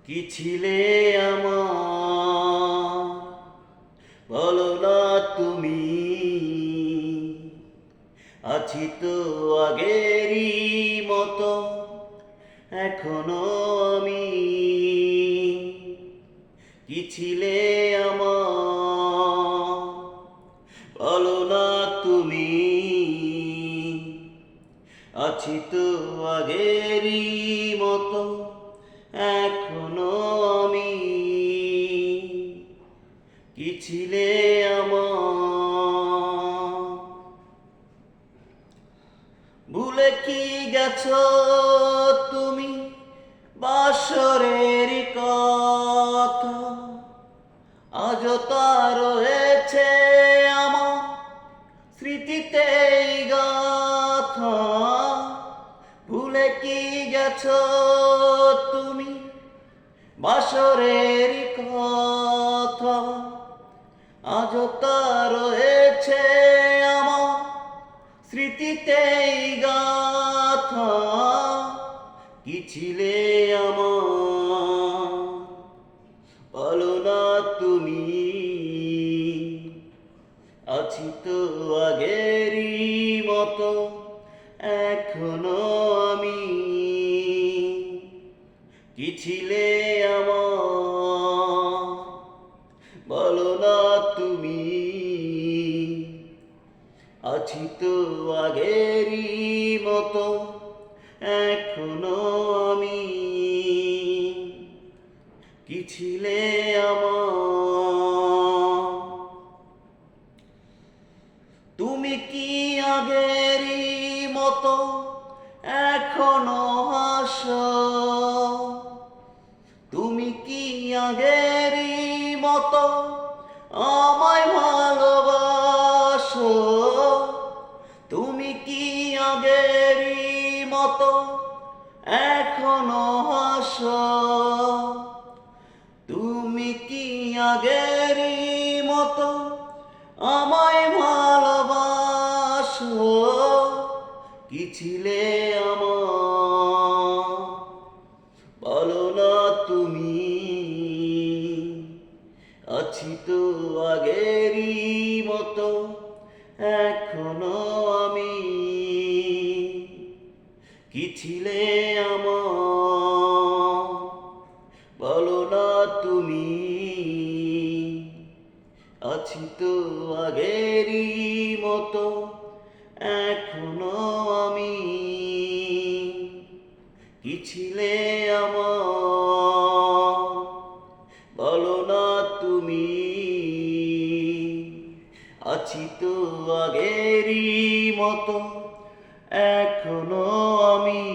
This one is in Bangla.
কি ছিলে আমার বলো না তুমি, আছি তো আগেরই মতো এখনো আমি। কি ছিলে আমার বলো না তুমি, আছি তো আগেরই মতো এখনো আমি। কি ছিলে আমার ভুলে কি গেছো তুমি বাসরের কথা, আজও তা রয়েছে আমার স্মৃতিতেই গাথা। ভুলে কি গেছো তুমি বাসরের কথা, আজও তা রয়েছে আমার স্মৃতিতেই গাথা। কি ছিলে আমার বলো না তুমি, আছি তো আগেরই মতো এখনো আমি। কি ছিলে আমার বলো না তুমি, আছি তো আগেরই মতো এখনো আমি। কি ছিলে আমার তুমি কি আগেরই মতো এখনো হাসো, তুমি কি আগেরই মতো আমায় ভালোবাসো, তুমি কি আগেরই মতো এখনো হাসো, তুমি কি আগেরই মতো আমায় ভালোবাসো। কি ছিলে আমার বলো না তুমি, আছি তো আগেরই মতো এখনো আমি। কি ছিলে আমার বলো না তুমি, আছি তো আগেরই মতো এখনো আমি। কি ছিলে আমার বলো না তুমি, আছি তো আগেরই মতো এখনো আমি।